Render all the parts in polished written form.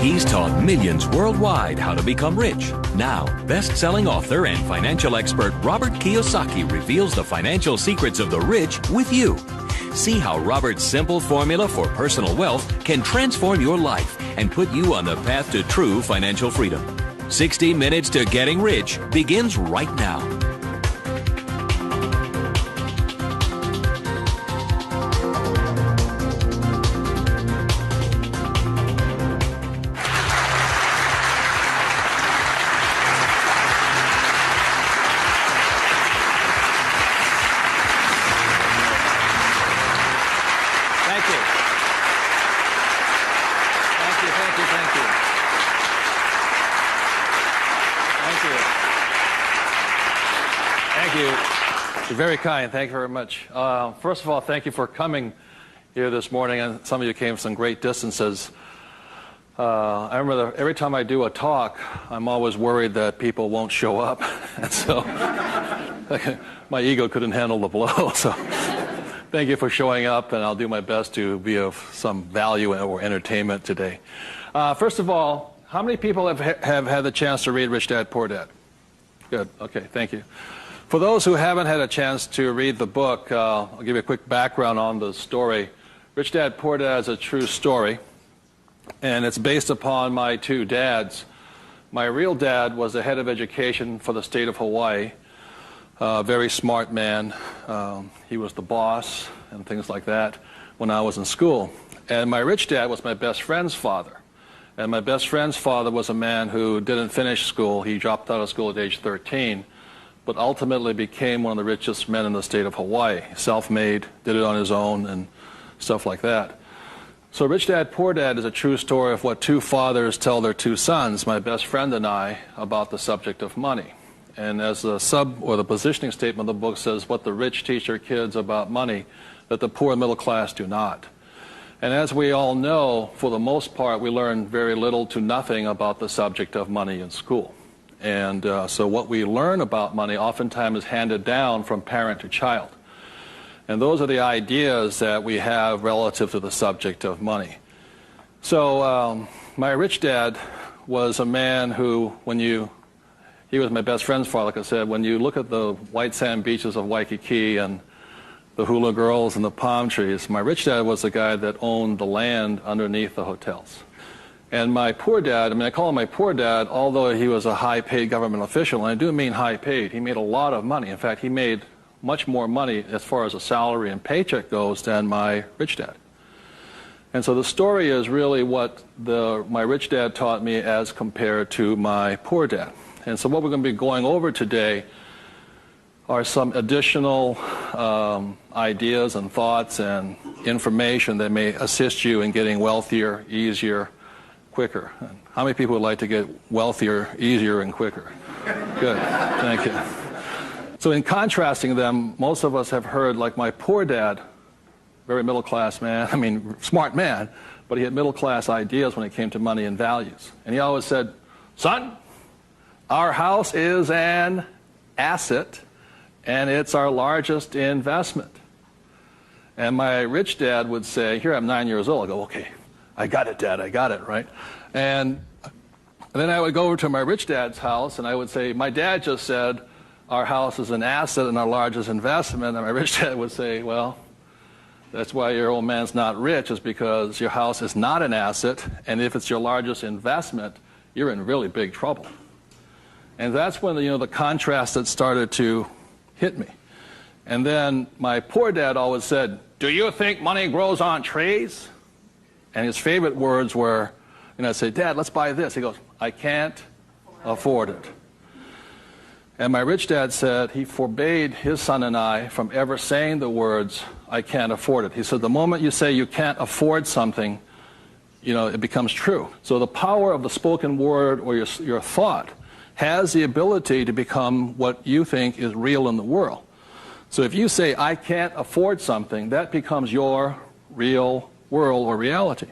He's taught millions worldwide how to become rich. Now, best-selling author and financial expert Robert Kiyosaki reveals the financial secrets of the rich with you. See how Robert's simple formula for personal wealth can transform your life and put you on the path to true financial freedom. 60 Minutes to Getting Rich begins right now. Very kind. Thank you very much. First of all, thank you for coming here this morning, and some of you came some great distances. I remember every time I do a talk, I'm always worried that people won't show up, and so my ego couldn't handle the blow. So thank you for showing up, and I'll do my best to be of some value or entertainment today. First of all, how many people have had the chance to read Rich Dad, Poor Dad? Good. Okay, thank you. For those who haven't had a chance to read the book, I'll give you a quick background on the story. Rich Dad, Poor Dad is a true story, and it's based upon my two dads. My real dad was the head of education for the state of Hawaii, a very smart man. He was the boss and things like that when I was in school. And my rich dad was my best friend's father. And my best friend's father was a man who didn't finish school. He dropped out of school at age 13. But ultimately became one of the richest men in the state of Hawaii. Self-made, did it on his own, and stuff like that. So Rich Dad, Poor Dad is a true story of what two fathers tell their two sons, my best friend and I, about the subject of money. And as the the positioning statement of the book says, what the rich teach their kids about money, that the poor and middle class do not. And as we all know, for the most part, we learn very little to nothing about the subject of money in school. And so what we learn about money oftentimes is handed down from parent to child. And those are the ideas that we have relative to the subject of money. So my rich dad was a man who, he was my best friend's father, like I said, when you look at the white sand beaches of Waikiki and the hula girls and the palm trees, my rich dad was the guy that owned the land underneath the hotels. And my poor dad, I call him my poor dad, although he was a high-paid government official, and I do mean high-paid. He made a lot of money. In fact, he made much more money as far as a salary and paycheck goes than my rich dad. And so the story is really what my rich dad taught me as compared to my poor dad. And so what we're going to be going over today are some additional ideas and thoughts and information that may assist you in getting wealthier, easier, quicker. How many people would like to get wealthier, easier, and quicker? Good. Thank you. So in contrasting them, most of us have heard, like my poor dad, very middle-class man, smart man, but he had middle-class ideas when it came to money and values. And he always said, son, our house is an asset, and it's our largest investment. And my rich dad would say, here I'm 9 years old. I go, okay. I got it, Dad, I got it, right? And then I would go over to my rich dad's house, and I would say, my dad just said our house is an asset and our largest investment. And my rich dad would say, well, that's why your old man's not rich, is because your house is not an asset, and if it's your largest investment, you're in really big trouble. And that's when the contrast that started to hit me. And then my poor dad always said, do you think money grows on trees? And his favorite words were, I'd say, Dad, let's buy this. He goes, I can't afford it. And my rich dad said he forbade his son and I from ever saying the words, I can't afford it. He said, the moment you say you can't afford something, it becomes true. So the power of the spoken word or your thought has the ability to become what you think is real in the world. So if you say, I can't afford something, that becomes your real world or reality.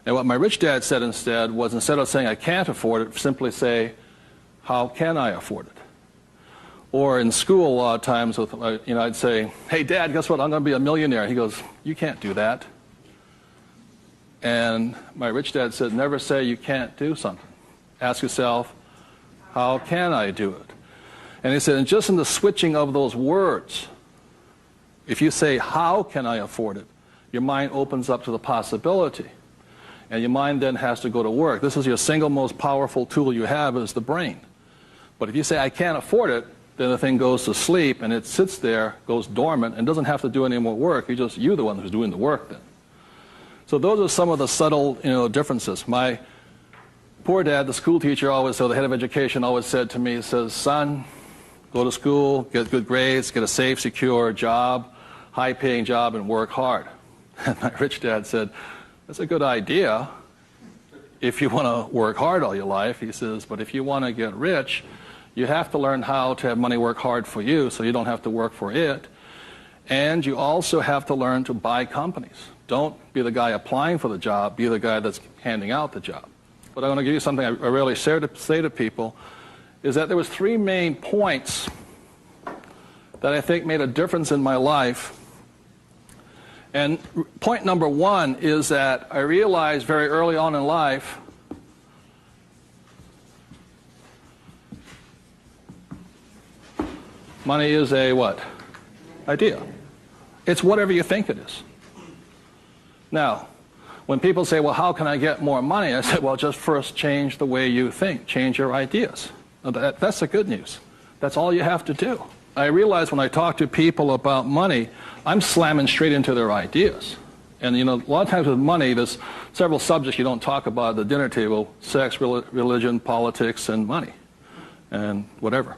And what my rich dad said instead was, instead of saying I can't afford it, simply say, how can I afford it? Or in school, a lot of times, I'd say, hey, Dad, guess what? I'm going to be a millionaire. He goes, you can't do that. And my rich dad said, never say you can't do something. Ask yourself, how can I do it? And he said, and just in the switching of those words, if you say, how can I afford it, your mind opens up to the possibility. And your mind then has to go to work. This is your single most powerful tool you have is the brain. But if you say, I can't afford it, then the thing goes to sleep and it sits there, goes dormant, and doesn't have to do any more work. You're the one who's doing the work then. So those are some of the subtle, differences. My poor dad, the school teacher, the head of education, always said to me, he says, son, go to school, get good grades, get a safe, secure job, high-paying job, and work hard. And my rich dad said, that's a good idea if you want to work hard all your life. He says, but if you want to get rich, you have to learn how to have money work hard for you so you don't have to work for it. And you also have to learn to buy companies. Don't be the guy applying for the job, be the guy that's handing out the job. But I want to give you something I rarely say to people, is that there was 3 main points that I think made a difference in my life. And point number 1 is that I realized very early on in life money is a what? Idea. It's whatever you think it is. Now, when people say, well, how can I get more money? I say, well, just first change the way you think. Change your ideas. That's the good news. That's all you have to do. I realize when I talk to people about money, I'm slamming straight into their ideas. And, a lot of times with money, there's several subjects you don't talk about at the dinner table: sex, religion, politics, and money, and whatever.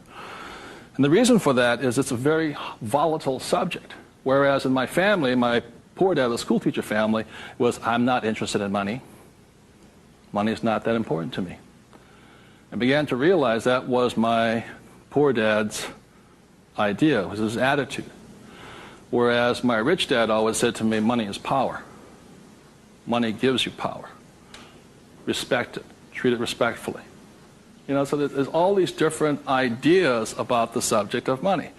And the reason for that is it's a very volatile subject. Whereas in my family, my poor dad, the school teacher family, was, I'm not interested in money. Money is not that important to me. I began to realize that was my poor dad's idea, was his attitude. Whereas my rich dad always said to me, money is power. Money gives you power. Respect it. Treat it respectfully. So there's all these different ideas about the subject of money.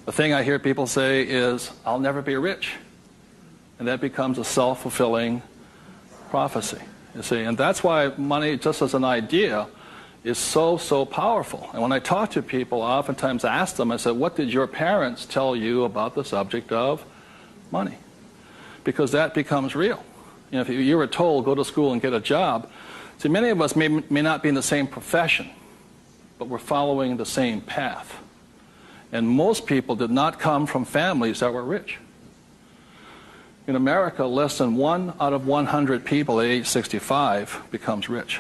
The thing I hear people say is, I'll never be rich. And that becomes a self-fulfilling prophecy, you see. And that's why money, just as an idea, is so, so powerful. And when I talk to people, I oftentimes ask them, I said, what did your parents tell you about the subject of money? Because that becomes real. If you were told, go to school and get a job, see, many of us may not be in the same profession, but we're following the same path. And most people did not come from families that were rich. In America, less than 1 out of 100 people at age 65 becomes rich.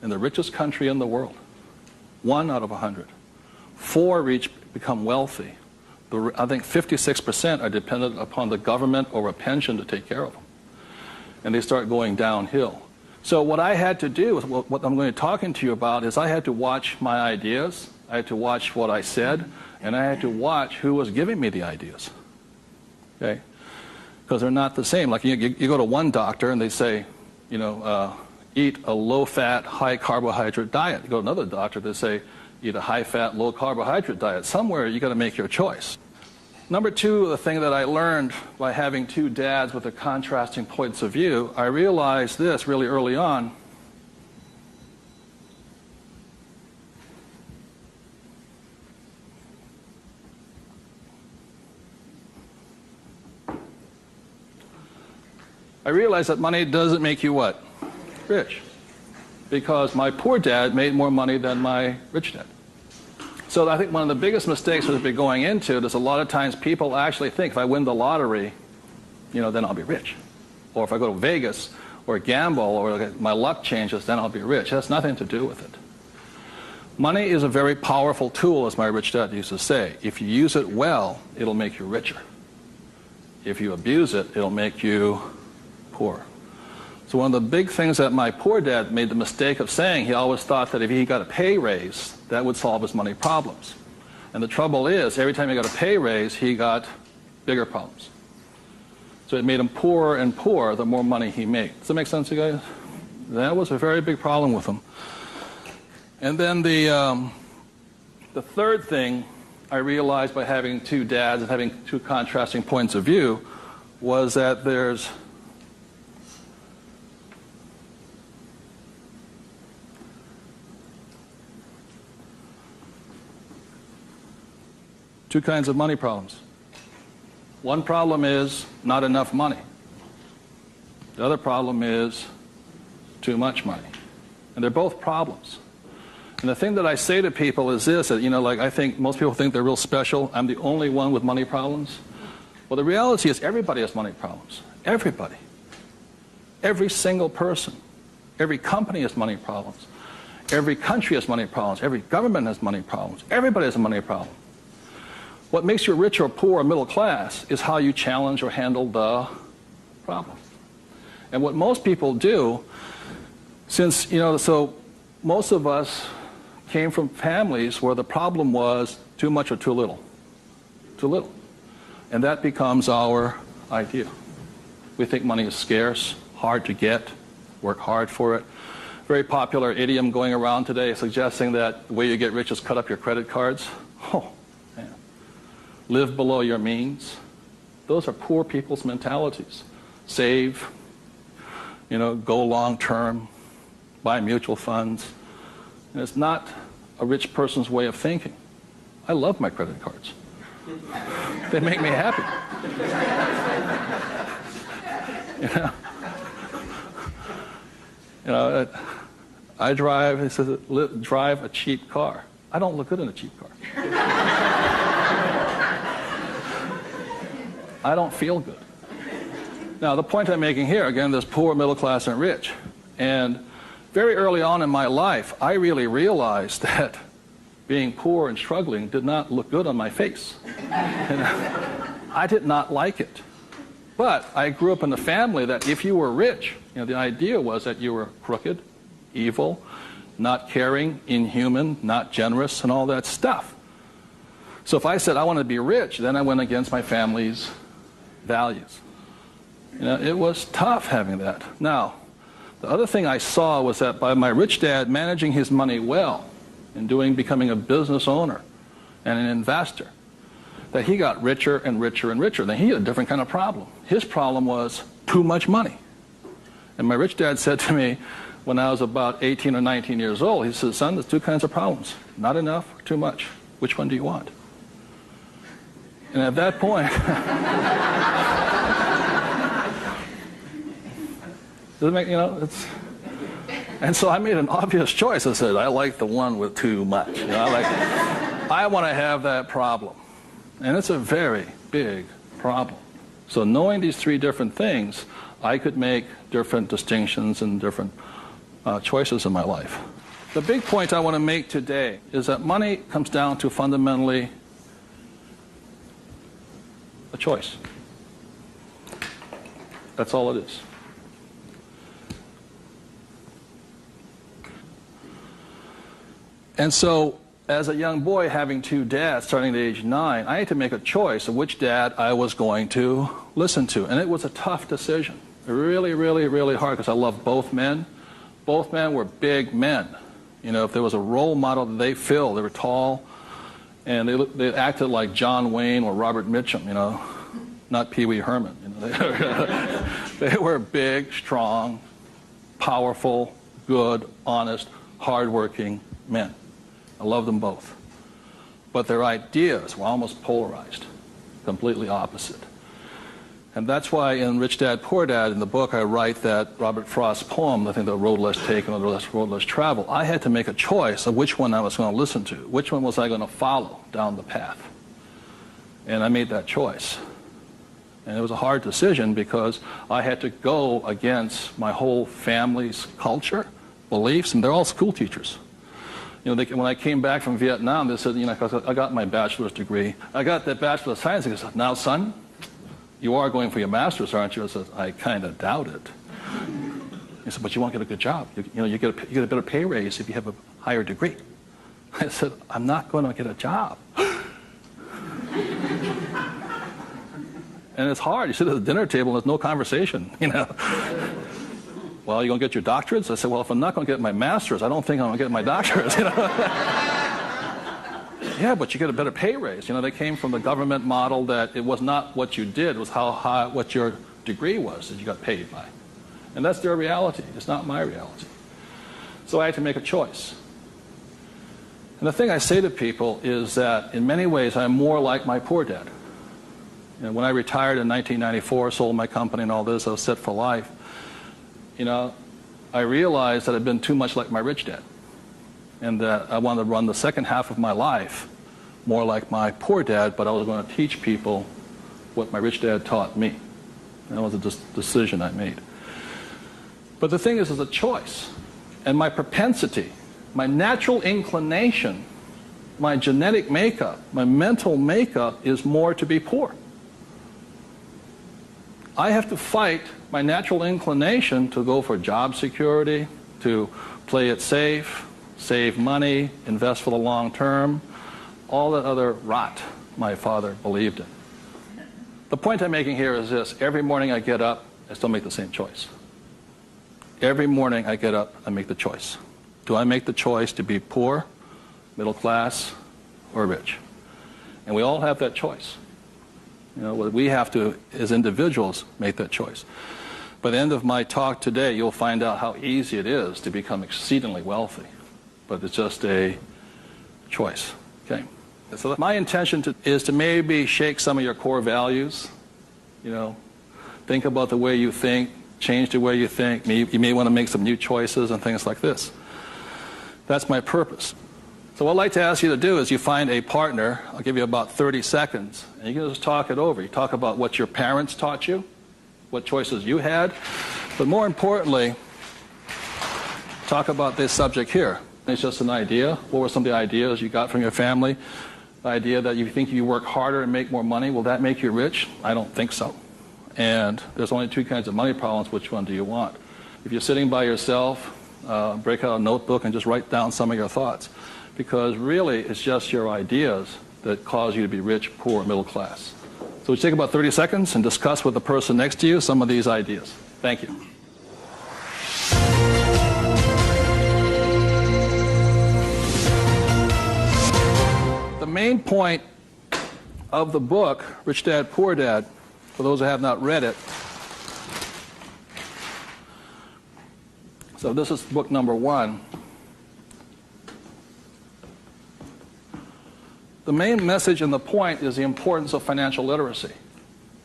In the richest country in the world. 1 out of 100. 4 become wealthy. I think 56% are dependent upon the government or a pension to take care of them. And they start going downhill. So what I had to do, what I'm going to be talking to you about, is I had to watch my ideas, I had to watch what I said, and I had to watch who was giving me the ideas. Okay? Because they're not the same. Like you go to one doctor and they say, eat a low-fat, high-carbohydrate diet. You go to another doctor, they say, eat a high-fat, low-carbohydrate diet. Somewhere you got to make your choice. Number 2, the thing that I learned by having 2 dads with their contrasting points of view, I realized this really early on. I realized that money doesn't make you what? Rich. Because my poor dad made more money than my rich dad. So I think one of the biggest mistakes we've been going into is a lot of times people actually think if I win the lottery, then I'll be rich. Or if I go to Vegas or gamble or my luck changes, then I'll be rich. It has nothing to do with it. Money is a very powerful tool, as my rich dad used to say. If you use it well, it'll make you richer. If you abuse it, it'll make you poor. So one of the big things that my poor dad made the mistake of saying, he always thought that if he got a pay raise, that would solve his money problems. And the trouble is, every time he got a pay raise, he got bigger problems. So it made him poorer and poorer the more money he made. Does that make sense, you guys? That was a very big problem with him. And then the third thing I realized by having 2 dads and having 2 contrasting points of view was that there's Two kinds of money problems. One problem is not enough money. The other problem is too much money. And they're both problems. And the thing that I say to people is this, that, like I think most people think they're real special. I'm the only one with money problems. Well, the reality is everybody has money problems. Everybody. Every single person. Every company has money problems. Every country has money problems. Every government has money problems. Everybody has a money problem. What makes you rich or poor or middle class is how you challenge or handle the problem. And what most people do, since, so most of us came from families where the problem was too much or too little. Too little. And that becomes our idea. We think money is scarce, hard to get, work hard for it. Very popular idiom going around today suggesting that the way you get rich is cut up your credit cards. Oh, man. Live below your means. Those are poor people's mentalities. Save, go long term, buy mutual funds. And it's not a rich person's way of thinking. I love my credit cards. They make me happy. I drive, he says, drive a cheap car. I don't look good in a cheap car. I don't feel good. Now, the point I'm making here, again, there's poor, middle class, and rich. And very early on in my life, I really realized that being poor and struggling did not look good on my face. And I did not like it. But I grew up in a family that if you were rich, the idea was that you were crooked, evil, not caring, inhuman, not generous, and all that stuff. So if I said I want to be rich, then I went against my family's values. It was tough having that. Now, the other thing I saw was that by my rich dad managing his money well and becoming a business owner and an investor, that he got richer and richer and richer. Then he had a different kind of problem. His problem was too much money. And my rich dad said to me when I was about 18 or 19 years old, he said, son, there's two kinds of problems. Not enough or too much. Which one do you want? And at that point, doesn't make, and so I made an obvious choice. I said, I like the one with too much. I want to have that problem. And it's a very big problem. So knowing these three different things, I could make different distinctions and different choices in my life. The big point I want to make today is that money comes down to fundamentally a choice. That's all it is. And so, as a young boy having two dads starting at age 9, I had to make a choice of which dad I was going to listen to. And it was a tough decision. Really, really, really hard because I loved both men. Both men were big men. If there was a role model that they filled, they were tall, and they acted like John Wayne or Robert Mitchum, not Pee Wee Herman. They were big, strong, powerful, good, honest, hardworking men. I love them both. But their ideas were almost polarized, completely opposite. And that's why in Rich Dad, Poor Dad, in the book, I write that Robert Frost's poem, I think The Road Less Taken or The Road Less Traveled, I had to make a choice of which one I was going to listen to. Which one was I going to follow down the path? And I made that choice. And it was a hard decision because I had to go against my whole family's culture, beliefs, and they're all school teachers. When I came back from Vietnam, they said, 'cause I got my bachelor's degree. I got that Bachelor of Science. They said, now, son, you are going for your master's, aren't you? I said, I kind of doubt it. He said, but you won't get a good job. You get a better pay raise if you have a higher degree. I said, I'm not going to get a job. And it's hard. You sit at the dinner table and there's no conversation, Well, you going to get your doctorates? I said, well, if I'm not going to get my master's, I don't think I'm going to get my doctorates, Yeah, but you get a better pay raise. They came from the government model that it was not what you did, it was what your degree was that you got paid by. And that's their reality. It's not my reality. So I had to make a choice. And the thing I say to people is that in many ways I'm more like my poor dad. You know, when I retired in 1994, sold my company and all this, I was set for life. You know, I realized that I'd been too much like my rich dad, and that I wanted to run the second half of my life more like my poor dad, but I was going to teach people what my rich dad taught me. That was a decision I made. But the thing is, it's a choice. And my propensity, my natural inclination, my genetic makeup, my mental makeup is more to be poor. I have to fight my natural inclination to go for job security, to play it safe, save money, invest for the long term, all that other rot my father believed in. The point I'm making here is this: every morning I get up, I still make the same choice. Every morning I get up, I make the choice. Do I make the choice to be poor, middle class, or rich? And we all have that choice. You know, we have to, as individuals, make that choice. By the end of my talk today, you'll find out how easy it is to become exceedingly wealthy. But it's just a choice. Okay? So my intention is to maybe shake some of your core values. You know, think about the way you think, change the way you think. You may want to make some new choices and things like this. That's my purpose. So what I'd like to ask you to do is you find a partner. I'll give you about 30 seconds, and you can just talk it over. You talk about what your parents taught you, what choices you had, but more importantly, talk about this subject here. It's just an idea. What were some of the ideas you got from your family? The idea that you think you work harder and make more money, will that make you rich? I don't think so. And there's only two kinds of money problems. Which one do you want? If you're sitting by yourself, break out a notebook and just write down some of your thoughts. Because really, it's just your ideas that cause you to be rich, poor, middle class. So we take about 30 seconds and discuss with the person next to you some of these ideas. Thank you. The main point of the book, Rich Dad, Poor Dad, for those who have not read it, so this is book number 1. The main message and the point is the importance of financial literacy.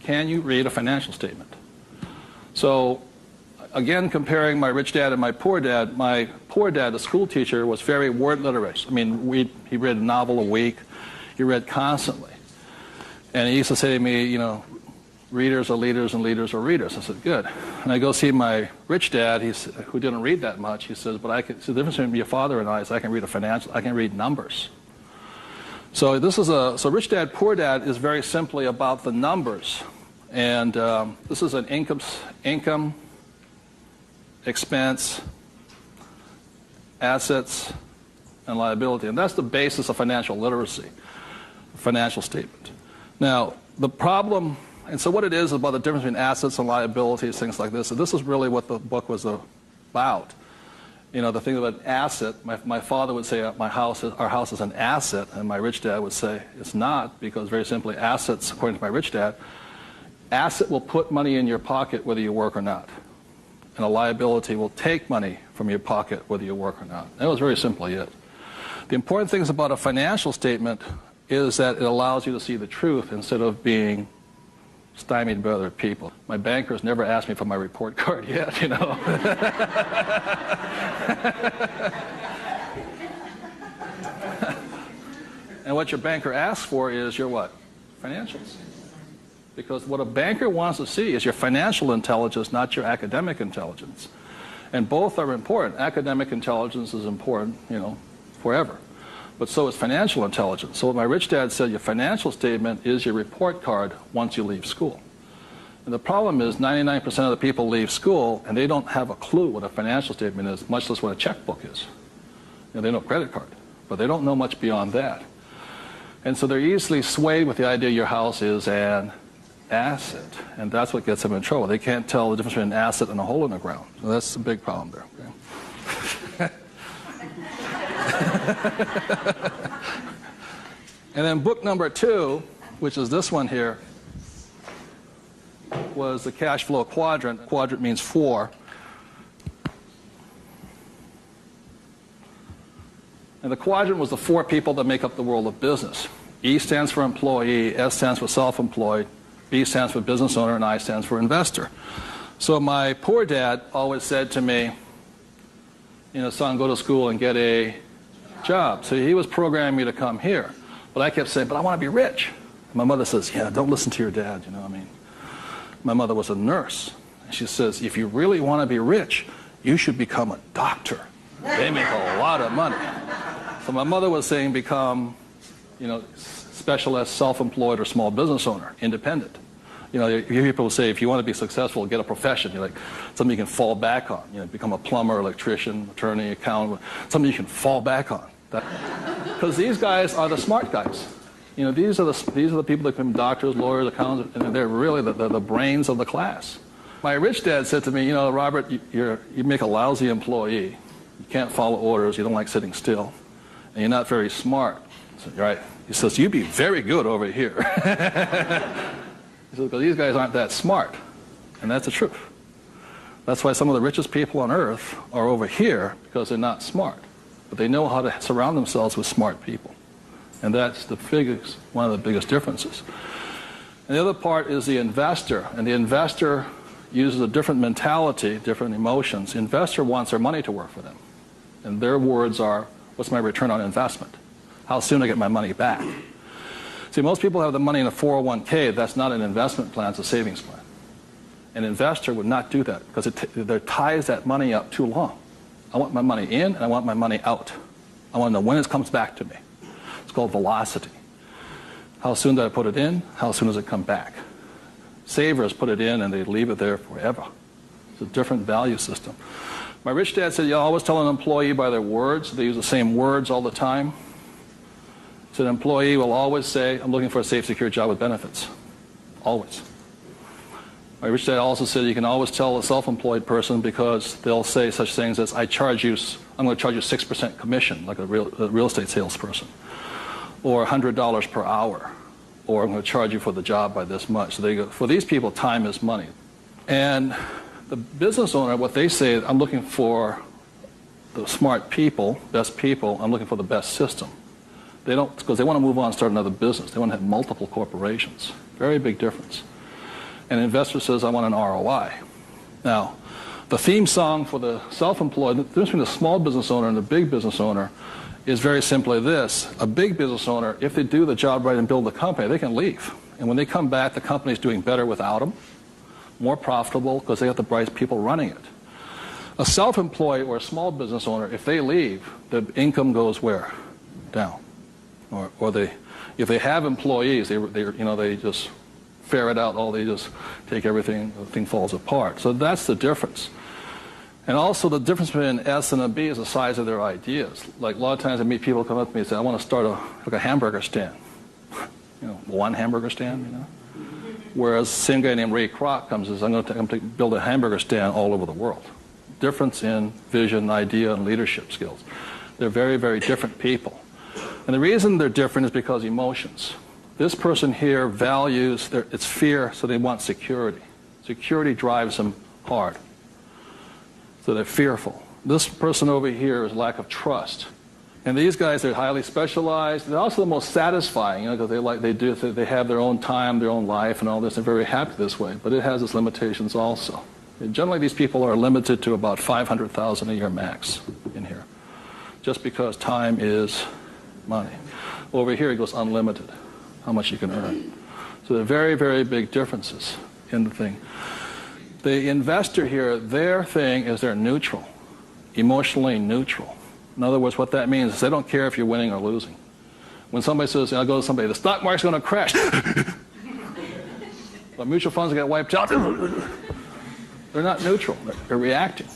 Can you read a financial statement? So, again, comparing my rich dad and my poor dad, the school teacher, was very word literate. I mean, he read a novel a week. He read constantly. And he used to say to me, you know, readers are leaders and leaders are readers. I said, good. And I go see my rich dad, who didn't read that much. He says, but the difference between your father and I is I can read numbers. So so Rich Dad, Poor Dad is very simply about the numbers. And this is an income, expense, assets, and liability. And that's the basis of financial literacy, financial statement. Now, the problem, and so what it is about the difference between assets and liabilities, things like this, and this is really what the book was about. You know, the thing about asset, my father would say our house is an asset, and my rich dad would say it's not, because very simply assets, according to my rich dad, asset will put money in your pocket whether you work or not. And a liability will take money from your pocket whether you work or not. That was very simply it. The important things about a financial statement is that it allows you to see the truth instead of being stymied by other people. My bankers never asked me for my report card yet, you know. And what your banker asks for is your what? Financials. Because what a banker wants to see is your financial intelligence, not your academic intelligence. And both are important. Academic intelligence is important, you know, forever. But so is financial intelligence. So what my rich dad said, your financial statement is your report card once you leave school. And the problem is 99% of the people leave school and they don't have a clue what a financial statement is, much less what a checkbook is. You know, they know credit card, but they don't know much beyond that. And so they're easily swayed with the idea your house is an asset, and that's what gets them in trouble. They can't tell the difference between an asset and a hole in the ground. So that's a big problem there. Okay? And then book number 2, which is this one here, was the cash flow quadrant. Quadrant means 4. And the quadrant was the 4 people that make up the world of business. E stands for employee, S stands for self-employed, B stands for business owner, and I stands for investor. So my poor dad always said to me, son, go to school and get a job. So he was programming me to come here. But I kept saying, but I want to be rich. And my mother says, yeah, don't listen to your dad, My mother was a nurse. And she says, if you really want to be rich, you should become a doctor. They make a lot of money. So my mother was saying become, specialist, self-employed, or small business owner, independent. You hear people say, if you want to be successful, get a profession. Something you can fall back on. Become a plumber, electrician, attorney, accountant, something you can fall back on. Because these guys are the smart guys. These are the people that become doctors, lawyers, accountants, and they're really the brains of the class. My rich dad said to me, Robert, you make a lousy employee. You can't follow orders. You don't like sitting still. And you're not very smart. I said, you're right. He says, you'd be very good over here. He says, because these guys aren't that smart. And that's the truth. That's why some of the richest people on earth are over here, because they're not smart. But they know how to surround themselves with smart people. And that's one of the biggest differences. And the other part is the investor. And the investor uses a different mentality, different emotions. The investor wants their money to work for them. And their words are, what's my return on investment? How soon do I get my money back? See, most people have the money in a 401k. That's not an investment plan, it's a savings plan. An investor would not do that because it ties that money up too long. I want my money in and I want my money out. I want to know when it comes back to me. It's called velocity. How soon do I put it in? How soon does it come back? Savers put it in and they leave it there forever. It's a different value system. My rich dad said, you always tell an employee by their words. They use the same words all the time. So an employee will always say, I'm looking for a safe, secure job with benefits. Always. My rich dad also said you can always tell a self-employed person because they'll say such things as, I'm going to charge you 6% commission, like a real estate salesperson, or $100 per hour, or I'm going to charge you for the job by this much. So they go, for these people, time is money. And the business owner, what they say, I'm looking for the smart people, best people, I'm looking for the best system. They don't, because they want to move on and start another business. They want to have multiple corporations. Very big difference. And an investor says, I want an ROI. Now, the theme song for the self-employed, the difference between the small business owner and the big business owner is very simply this. A big business owner, if they do the job right and build the company, they can leave. And when they come back, the company's doing better without them, more profitable because they got the bright people running it. A self-employed or a small business owner, if they leave, the income goes where? Down. Or if they have employees, they just ferret out they just take everything, the thing falls apart. So that's the difference. And also the difference between an S and a B is the size of their ideas. Like a lot of times I meet people come up to me and say, I want to start a hamburger stand. One hamburger stand, Whereas the same guy named Ray Kroc comes and says, I'm going to build a hamburger stand all over the world. Difference in vision, idea, and leadership skills. They're very, very different people. And the reason they're different is because emotions. This person here values, it's fear, so they want security. Security drives them hard. So they're fearful. This person over here is lack of trust. And these guys, they're highly specialized. They're also the most satisfying, because they have their own time, their own life, and all this. They're very happy this way, but it has its limitations also. And generally, these people are limited to about $500,000 a year max in here, just because time is money. Over here, it goes unlimited, how much you can earn. So there are very, very big differences in the thing. The investor here, their thing is they're neutral, emotionally neutral. In other words, what that means is they don't care if you're winning or losing. When somebody says, I'll go to somebody, the stock market's going to crash. But mutual funds get wiped out. They're not neutral. They're reacting.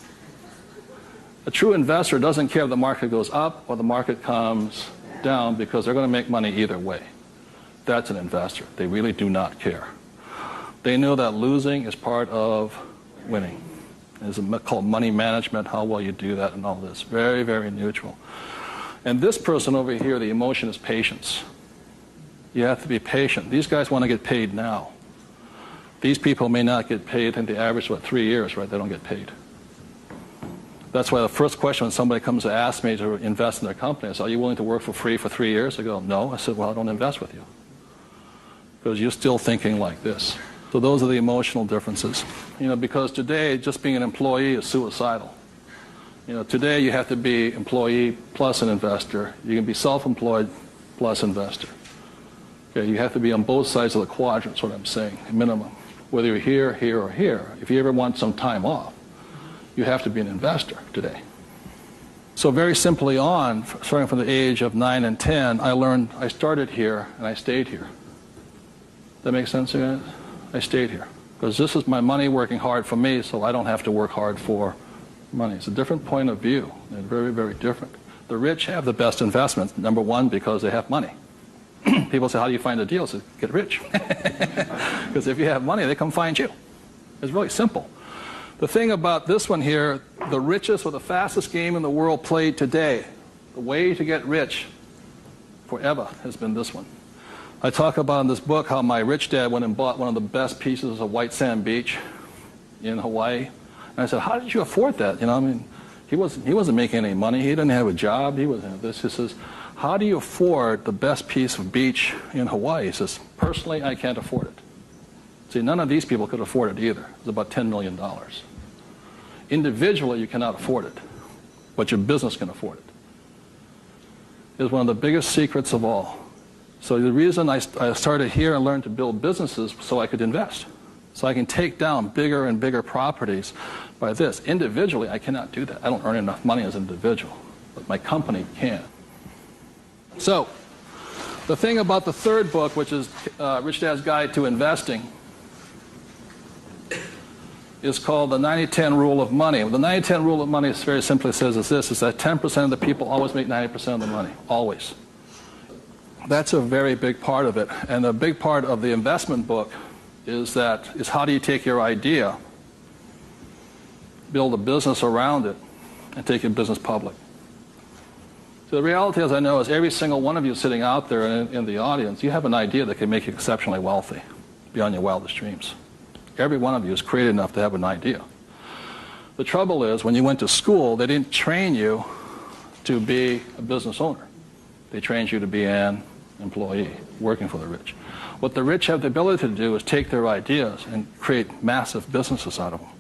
A true investor doesn't care if the market goes up or the market comes down because they're going to make money either way. That's an investor. They really do not care. They know that losing is part of winning. It's called money management, how well you do that and all this. Very, very neutral. And this person over here, the emotion is patience. You have to be patient. These guys want to get paid now. These people may not get paid, I think the average is 3 years, right? They don't get paid. That's why the first question when somebody comes to ask me to invest in their company is, are you willing to work for free for 3 years? I go, no. I said, well, I don't invest with you. Because you're still thinking like this. So those are the emotional differences. Because today, just being an employee is suicidal. Today you have to be employee plus an investor. You can be self-employed plus investor. Okay, you have to be on both sides of the quadrant, is what I'm saying, minimum. Whether you're here, here, or here. If you ever want some time off, you have to be an investor today. So very simply on, starting from the age of 9 and 10, I started here and I stayed here. That makes sense, you guys? I stayed here. Because this is my money working hard for me, so I don't have to work hard for money. It's a different point of view. They're very, very different. The rich have the best investments, number one, because they have money. People say, how do you find a deal? I say, get rich. Because if you have money, they come find you. It's really simple. The thing about this one here, the richest or the fastest game in the world played today, the way to get rich forever has been this one. I talk about in this book how my rich dad went and bought one of the best pieces of white sand beach in Hawaii. And I said, how did you afford that? He wasn't making any money. He didn't have a job. He wasn't this. He says, how do you afford the best piece of beach in Hawaii? He says, personally, I can't afford it. See, none of these people could afford it either. It's about $10 million. Individually, you cannot afford it, but your business can afford it. It's one of the biggest secrets of all. So the reason I started here and learned to build businesses so I could invest. So I can take down bigger and bigger properties by this. Individually, I cannot do that. I don't earn enough money as an individual, but my company can. So the thing about the third book, which is Rich Dad's Guide to Investing, is called the 90-10 Rule of Money. The 90-10 Rule of Money very simply says is this, is that 10% of the people always make 90% of the money, always. That's a very big part of it. And a big part of the investment book is how do you take your idea, build a business around it, and take your business public. So the reality, as I know, is every single one of you sitting out there in the audience, you have an idea that can make you exceptionally wealthy beyond your wildest dreams. Every one of you is creative enough to have an idea. The trouble is, when you went to school, they didn't train you to be a business owner. They trained you to be an employee, working for the rich. What the rich have the ability to do is take their ideas and create massive businesses out of them.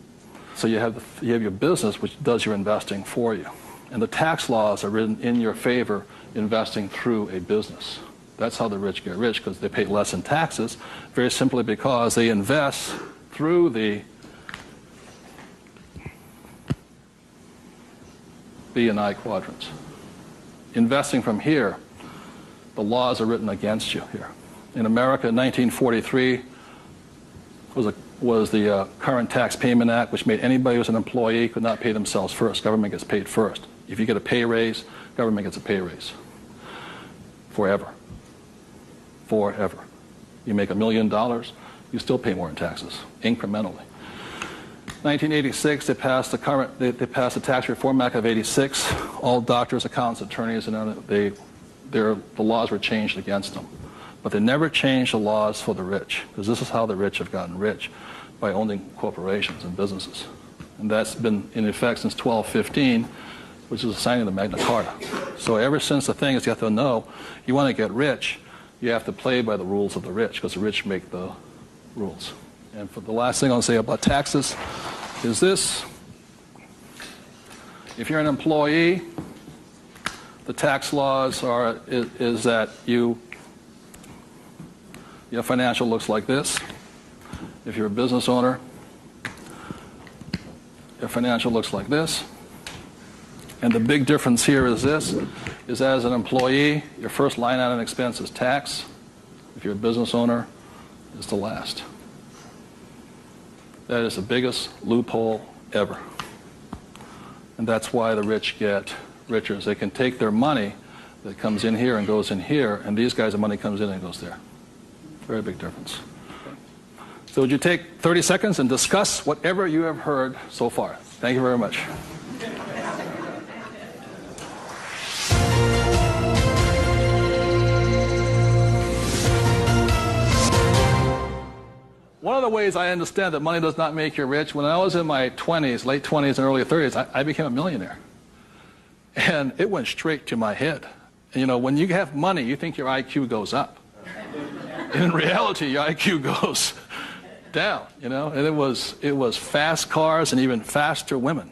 So you have your business, which does your investing for you. And the tax laws are written in your favor, investing through a business. That's how the rich get rich, because they pay less in taxes, very simply because they invest through the B and I quadrants. Investing from here, the laws are written against you here. In America, 1943 was the Current Tax Payment Act, which made anybody who was an employee could not pay themselves first. Government gets paid first. If you get a pay raise, government gets a pay raise. Forever. Forever. You make $1 million, you still pay more in taxes, incrementally. 1986, they passed the Tax Reform Act of '86. All doctors, accountants, attorneys, and the laws were changed against them. But they never changed the laws for the rich, because this is how the rich have gotten rich, by owning corporations and businesses. And that's been in effect since 1215, which is the signing of the Magna Carta. So ever since the thing is, you have to know, you want to get rich, you have to play by the rules of the rich, because the rich make the rules. And for the last thing I'll say about taxes is this. If you're an employee, the tax laws is that your financial looks like this. If you're a business owner, your financial looks like this. And the big difference here is this, is as an employee, your first line item expense is tax. If you're a business owner, it's the last. That is the biggest loophole ever. And that's why the rich get richer. Is they can take their money that comes in here and goes in here, and these guys' money comes in and goes there. Very big difference. So would you take 30 seconds and discuss whatever you have heard so far? Thank you very much. One of of ways I understand that money does not make you rich. When I was in my 20s, late 20s and early 30s, I became a millionaire. And it went straight to my head. And, you know, when you have money, you think your IQ goes up. In reality, your IQ goes down, you know. And it was fast cars and even faster women.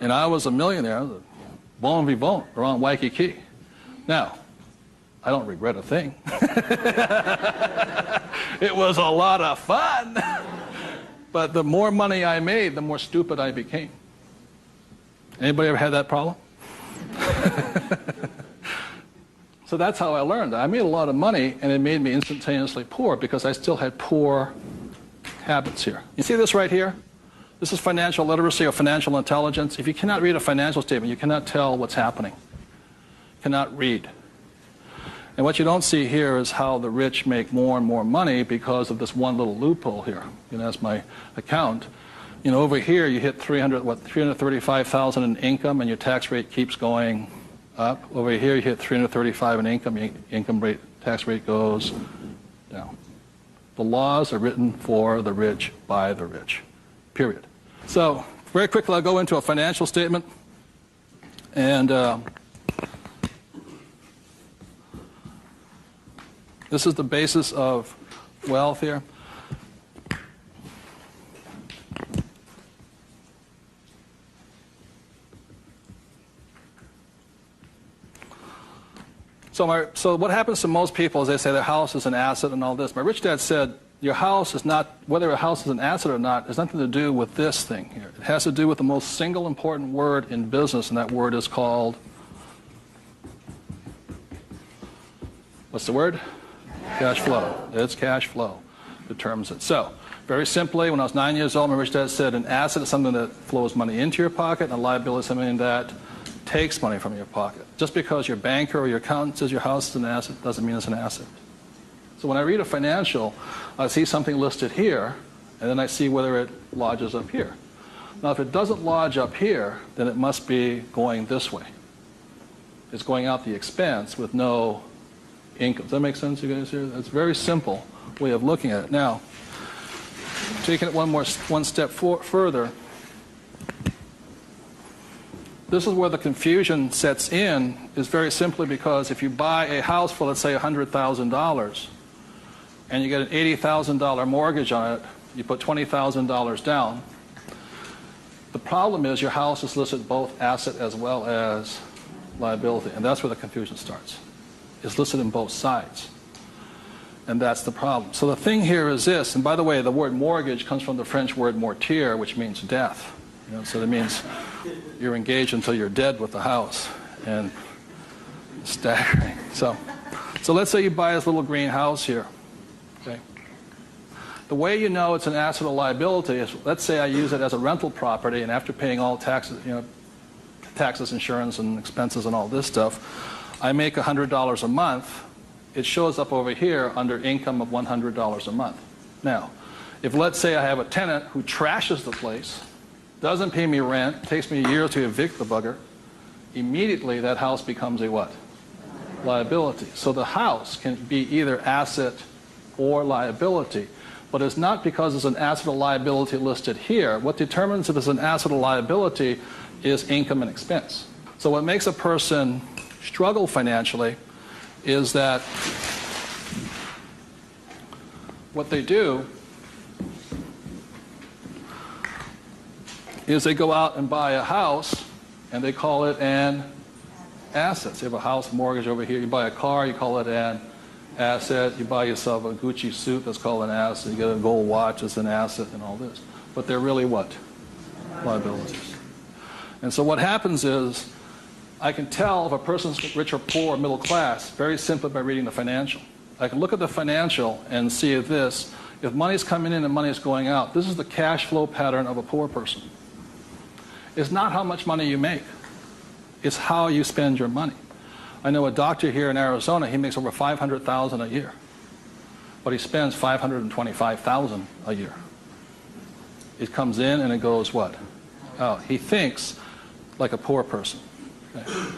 And I was a millionaire, bon vivant, around Waikiki. Now, I don't regret a thing. It was a lot of fun. But the more money I made, the more stupid I became. Anybody ever had that problem? So that's how I learned. I made a lot of money, and it made me instantaneously poor because I still had poor habits here. You see this right here? This is financial literacy or financial intelligence. If you cannot read a financial statement, you cannot tell what's happening. You cannot read. And what you don't see here is how the rich make more and more money because of this one little loophole here. You know, that's my account. You know, over here you hit 335,000 in income, and your tax rate keeps going up. Over here you hit 335 in income, your income rate, tax rate goes down. The laws are written for the rich by the rich. Period. So, very quickly, I'll go into a financial statement. And this is the basis of wealth here. So what happens to most people is they say their house is an asset and all this. My rich dad said, your house is not, whether a house is an asset or not, has nothing to do with this thing here. It has to do with the most single important word in business, and that word is called, what's the word? Cash flow. It's cash flow determines it. So, very simply, when I was 9 years old, my rich dad said an asset is something that flows money into your pocket, and a liability is something that takes money from your pocket. Just because your banker or your accountant says your house is an asset doesn't mean it's an asset. So when I read a financial, I see something listed here, and then I see whether it lodges up here. Now, if it doesn't lodge up here, then it must be going this way. It's going out the expense with no income. Does that make sense, you guys here? That's a very simple way of looking at it. Now, taking it one step further, this is where the confusion sets in, is very simply because if you buy a house for, let's say, $100,000, and you get an $80,000 mortgage on it, you put $20,000 down, the problem is your house is listed both asset as well as liability, and that's where the confusion starts. It's listed in both sides, and that's the problem. So the thing here is this, and by the way, the word mortgage comes from the French word mortir, which means death. You know, so that means you're engaged until you're dead with the house, and staggering. So let's say you buy this little green house here. Okay. The way you know it's an asset or liability is, let's say I use it as a rental property, and after paying all taxes, you know, taxes, insurance, and expenses, and all this stuff, I make $100 a month. It shows up over here under income of $100 a month. Now, if let's say I have a tenant who trashes the place, doesn't pay me rent, takes me a year to evict the bugger, immediately that house becomes a what? Liability. So the house can be either asset or liability, but it's not because it's an asset or liability listed here. What determines if it's an asset or liability is income and expense. So what makes a person struggle financially is that what they do is they go out and buy a house, and they call it an asset. So you have a house mortgage over here. You buy a car, you call it an asset. You buy yourself a Gucci suit, that's called an asset. You get a gold watch, it's an asset, and all this. But they're really what? Liabilities. And so what happens is, I can tell if a person's rich or poor or middle class very simply by reading the financial. I can look at the financial and see this. If money's coming in and money's going out, this is the cash flow pattern of a poor person. It's not how much money you make. It's how you spend your money. I know a doctor here in Arizona, he makes over $500,000 a year. But he spends $525,000 a year. It comes in and it goes what? Out. He thinks like a poor person. Okay.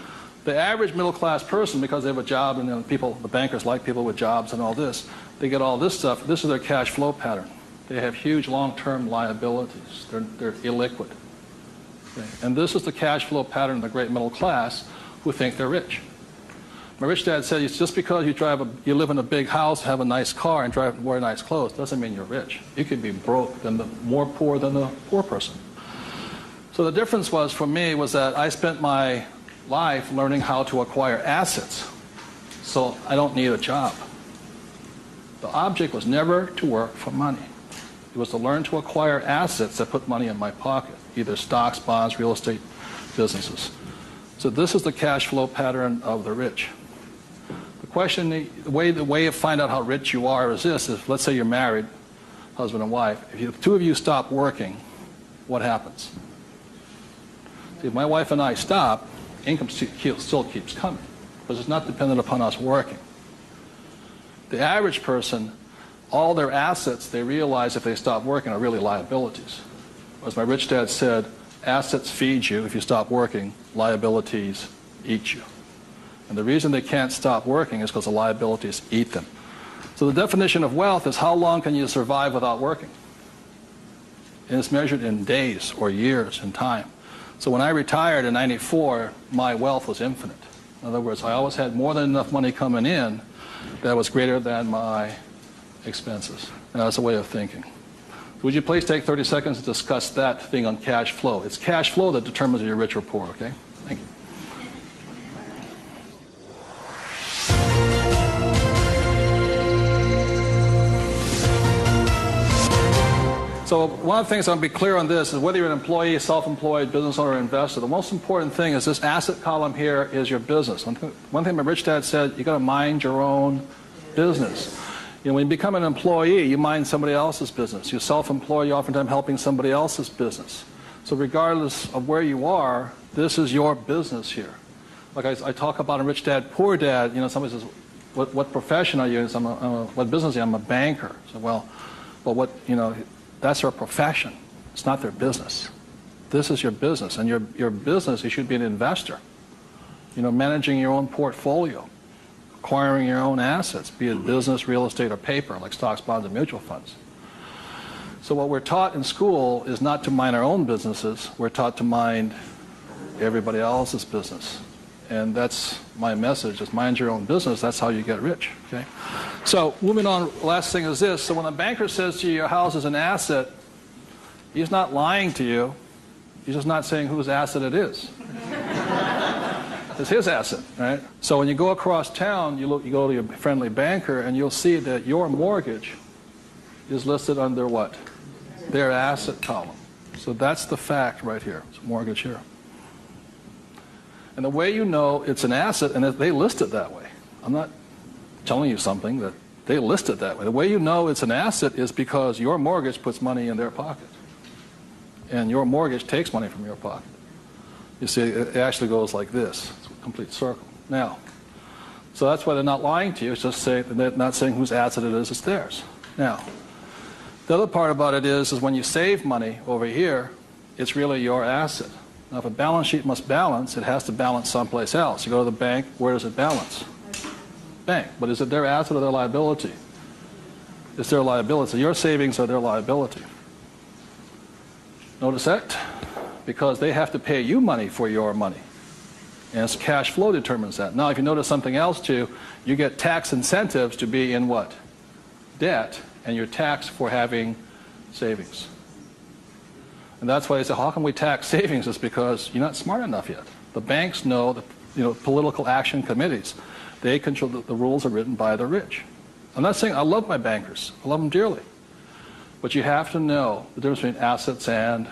The average middle class person, because they have a job and the bankers like people with jobs and all this, they get all this stuff. This is their cash flow pattern. They have huge long-term liabilities. They're illiquid. Okay? And this is the cash flow pattern of the great middle class who think they're rich. My rich dad said, it's just because you live in a big house, have a nice car, and wear nice clothes, doesn't mean you're rich. You could be broke, more poor than the poor person. So the difference was, for me, was that I spent my life learning how to acquire assets. So I don't need a job. The object was never to work for money. It was to learn to acquire assets that put money in my pocket, either stocks, bonds, real estate, businesses. So this is the cash flow pattern of the rich. The way to find out how rich you are is this: is let's say you're married, husband and wife. If the two of you stop working, what happens? See, if my wife and I stop, income still keeps coming, because it's not dependent upon us working. The average person, all their assets, they realize if they stop working, are really liabilities. As my rich dad said, assets feed you if you stop working, liabilities eat you. And the reason they can't stop working is because the liabilities eat them. So the definition of wealth is how long can you survive without working? And it's measured in days or years in time. So when I retired in '94, my wealth was infinite. In other words, I always had more than enough money coming in that was greater than my expenses. And that's a way of thinking. Would you please take 30 seconds to discuss that thing on cash flow? It's cash flow that determines if you're rich or poor, okay? Thank you. So one of the things I want to be clear on this is whether you're an employee, self-employed, business owner, or investor, the most important thing is this asset column here is your business. One thing my rich dad said, you got to mind your own business. You know, when you become an employee, you mind somebody else's business. You're self-employed, you're oftentimes helping somebody else's business. So regardless of where you are, this is your business here. Like I talk about a rich dad, poor dad, you know, somebody says, what profession are you in? What business are you? I'm a banker. So, well, what, you know, that's their profession. It's not their business. This is your business. And your business, you should be an investor. You know, managing your own portfolio, acquiring your own assets, be it business, real estate, or paper, like stocks, bonds, and mutual funds. So what we're taught in school is not to mind our own businesses. We're taught to mind everybody else's business. And that's my message, is mind your own business. That's how you get rich, okay? So moving on, last thing is this. So when a banker says to you, your house is an asset, he's not lying to you. He's just not saying whose asset it is. It's his asset, right? So when you go across town, you go to your friendly banker, and you'll see that your mortgage is listed under what? Their asset column. So that's the fact right here. It's a mortgage here. And the way you know it's an asset, and they list it that way. I'm not telling you something, that they list it that way. The way you know it's an asset is because your mortgage puts money in their pocket. And your mortgage takes money from your pocket. You see, it actually goes like this. It's a complete circle. Now, so that's why they're not lying to you. It's just saying, they're not saying whose asset it is, it's theirs. Now, the other part about it is when you save money over here, it's really your asset. Now, if a balance sheet must balance, it has to balance someplace else. You go to the bank, where does it balance? Bank. But is it their asset or their liability? It's their liability. Your savings are their liability. Notice that? Because they have to pay you money for your money. And it's cash flow determines that. Now, if you notice something else too, you get tax incentives to be in what? Debt, and you're taxed for having savings. And that's why they say, how can we tax savings? It's because you're not smart enough yet. The banks know, political action committees, they control, the rules are written by the rich. I'm not saying I love my bankers. I love them dearly. But you have to know the difference between assets and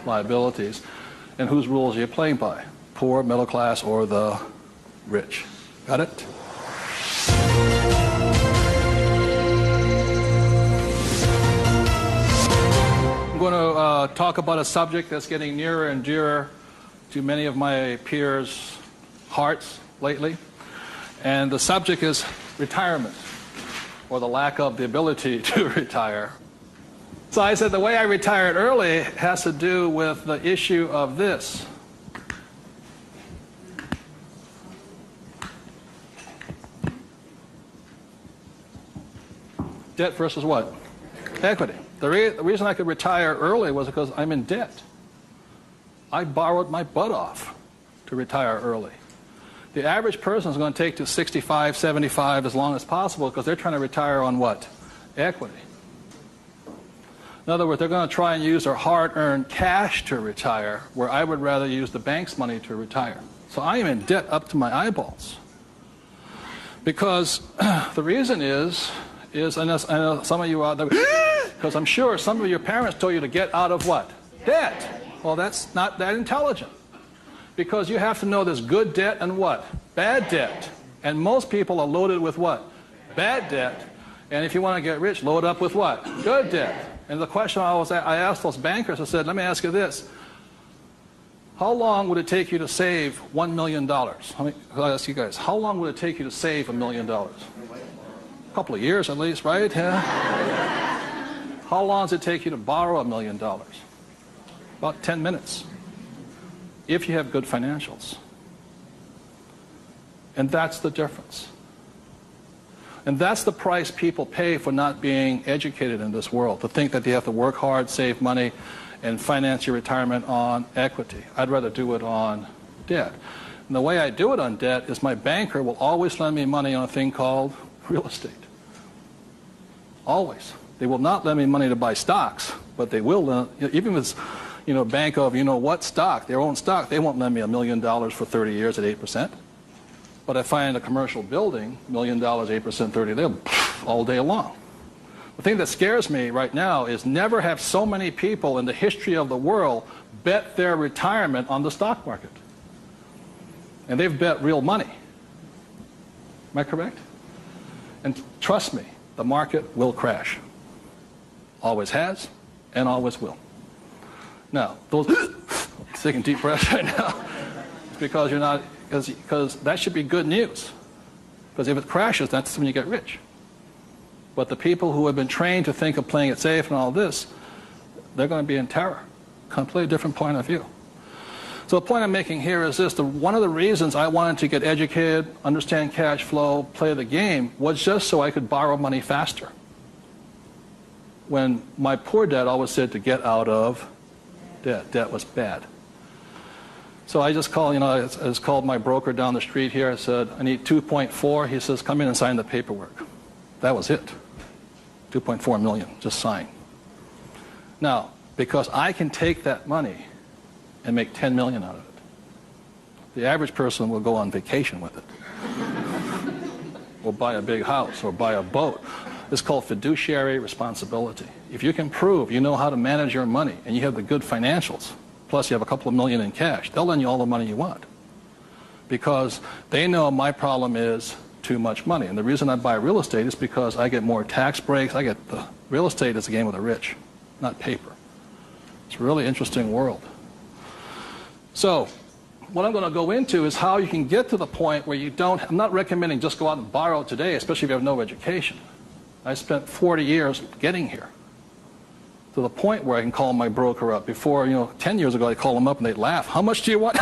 liabilities, and whose rules are you playing by? Poor, middle class, or the rich? Got it? I'm going to talk about a subject that's getting nearer and dearer to many of my peers' hearts lately. And the subject is retirement, or the lack of the ability to retire. So I said the way I retired early has to do with the issue of this. Debt versus what? Equity. The reason I could retire early was because I'm in debt. I borrowed my butt off to retire early. The average person is going to take to 65, 75 as long as possible because they're trying to retire on what? Equity. In other words, they're going to try and use their hard-earned cash to retire, where I would rather use the bank's money to retire. So I am in debt up to my eyeballs. Because the reason is I know some of you out there, because I'm sure some of your parents told you to get out of what? Debt. Well, that's not that intelligent. Because you have to know there's good debt and what? Bad debt. And most people are loaded with what? Bad debt. And if you want to get rich, load up with what? Good debt. And the question I asked those bankers, I said, let me ask you this. How long would it take you to save $1 million? I'll ask you guys, how long would it take you to save $1 million? A couple of years at least, right? Yeah. How long does it take you to borrow $1 million? About 10 minutes. If you have good financials. And that's the difference. And that's the price people pay for not being educated in this world, to think that they have to work hard, save money, and finance your retirement on equity. I'd rather do it on debt. And the way I do it on debt is my banker will always lend me money on a thing called real estate. Always. They will not lend me money to buy stocks, but they will lend, even if it's, bank of, what stock, their own stock, they won't lend me $1 million for 30 years at 8%. But if I find a commercial building, $1 million, 8%, 30, they'll all day long. The thing that scares me right now is never have so many people in the history of the world bet their retirement on the stock market. And they've bet real money. Am I correct? And trust me, the market will crash. Always has and always will. Now, those taking deep breaths right now, it's because you're not, because that should be good news. Because if it crashes, that's when you get rich. But the people who have been trained to think of playing it safe and all this, they're going to be in terror. Completely different point of view. So the point I'm making here is this. One of the reasons I wanted to get educated, understand cash flow, play the game, was just so I could borrow money faster. When my poor dad always said to get out of debt. Debt was bad. So I just called, I just called my broker down the street here. I said, I need 2.4. He says, come in and sign the paperwork. That was it. 2.4 million, just sign. Now, because I can take that money and make 10 million out of it, the average person will go on vacation with it. Or buy a big house, or buy a boat. It's called fiduciary responsibility. If you can prove you know how to manage your money and you have the good financials, plus you have a couple of million in cash, they'll lend you all the money you want. Because they know my problem is too much money. And the reason I buy real estate is because I get more tax breaks. Real estate is a game of the rich, not paper. It's a really interesting world. So what I'm going to go into is how you can get to the point where you don't, I'm not recommending just go out and borrow today, especially if you have no education. I spent 40 years getting here to the point where I can call my broker up. Before, 10 years ago, I'd call them up and they'd laugh. How much do you want?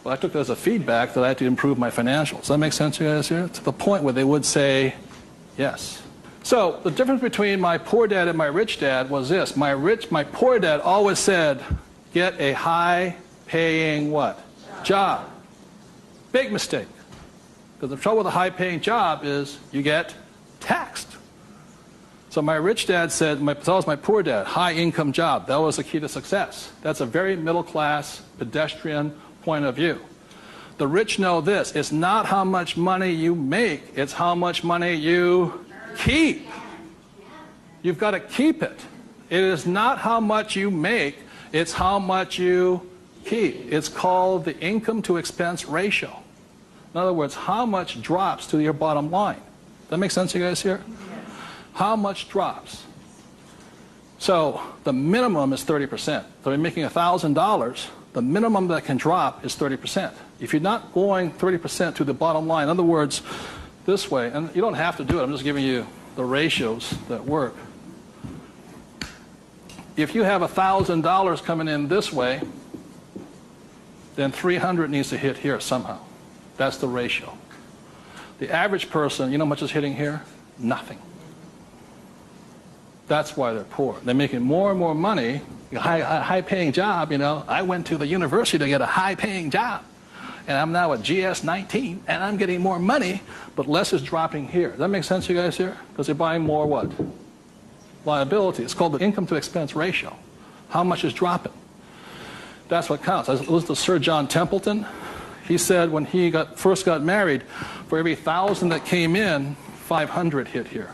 Well, I took that as a feedback that I had to improve my financials. Does that make sense to you guys here? To the point where they would say yes. So the difference between my poor dad and my rich dad was this. My poor dad always said, get a high-paying what? Job. Big mistake. Because the trouble with a high-paying job is you get taxed. So my rich dad said, so was my poor dad, high-income job. That was the key to success. That's a very middle-class, pedestrian point of view. The rich know this. It's not how much money you make. It's how much money you keep. You've got to keep it. It is not how much you make. It's how much you keep. It's called the income to expense ratio. In other words, how much drops to your bottom line. Does that make sense to you guys here? How much drops? So the minimum is 30%. So if you're making $1,000, the minimum that can drop is 30%. If you're not going 30% to the bottom line, in other words, this way, and you don't have to do it, I'm just giving you the ratios that work. If you have $1,000 coming in this way, then 300 needs to hit here somehow. That's the ratio. The average person, you know how much is hitting here? Nothing. That's why they're poor. They're making more and more money, a high-paying job, you know. I went to the university to get a high-paying job, and I'm now at GS-19, and I'm getting more money, but less is dropping here. Does that make sense to you guys here? Because they're buying more what? Liability. It's called the income-to-expense ratio. How much is dropping? That's what counts. I listened to Sir John Templeton. He said when he first got married, for every 1,000 that came in, 500 hit here.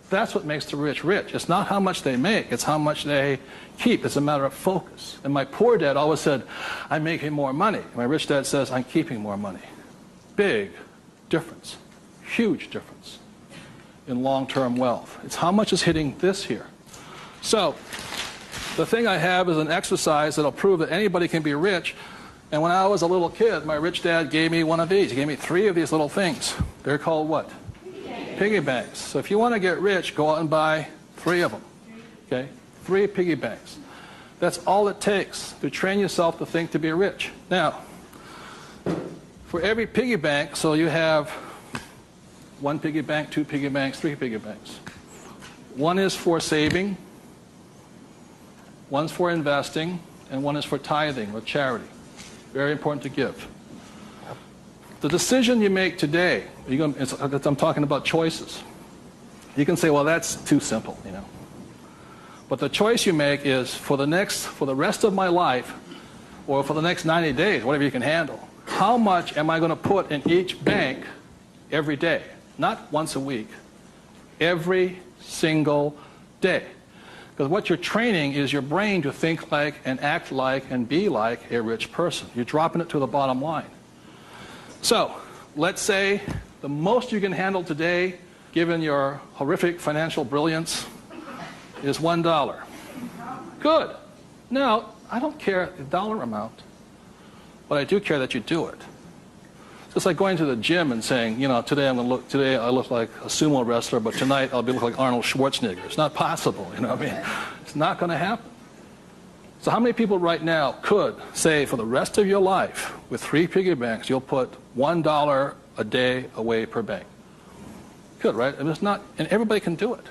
That's what makes the rich rich. It's not how much they make, it's how much they keep. It's a matter of focus. And my poor dad always said, I'm making more money. My rich dad says, I'm keeping more money. Big difference, huge difference in long-term wealth. It's how much is hitting this here. So the thing I have is an exercise that'll prove that anybody can be rich. And when I was a little kid, my rich dad gave me one of these. He gave me 3 of these little things. They're called what? Piggy banks. So if you want to get rich, go out and buy 3 of them. Okay? 3 piggy banks. That's all it takes to train yourself to think to be rich. Now, for every piggy bank, so you have 1 piggy bank, 2 piggy banks, 3 piggy banks. 1 is for saving, 1's for investing, and 1 is for tithing or charity. Very important to give. The decision you make today, I'm talking about choices. You can say, well, that's too simple, you know. But the choice you make is for the rest of my life, or for the next 90 days, whatever you can handle, how much am I going to put in each bank every day? Not once a week, every single day. Because what you're training is your brain to think like and act like and be like a rich person. You're dropping it to the bottom line. So, let's say the most you can handle today, given your horrific financial brilliance, is $1. Good. Now, I don't care the dollar amount, but I do care that you do it. It's like going to the gym and saying, you know, today I look like a sumo wrestler, but tonight I'll look like Arnold Schwarzenegger. It's not possible, you know what I mean? It's not going to happen. So how many people right now could say for the rest of your life, with 3 piggy banks, you'll put $1 a day away per bank? Good, right? And it's not, and everybody can do it.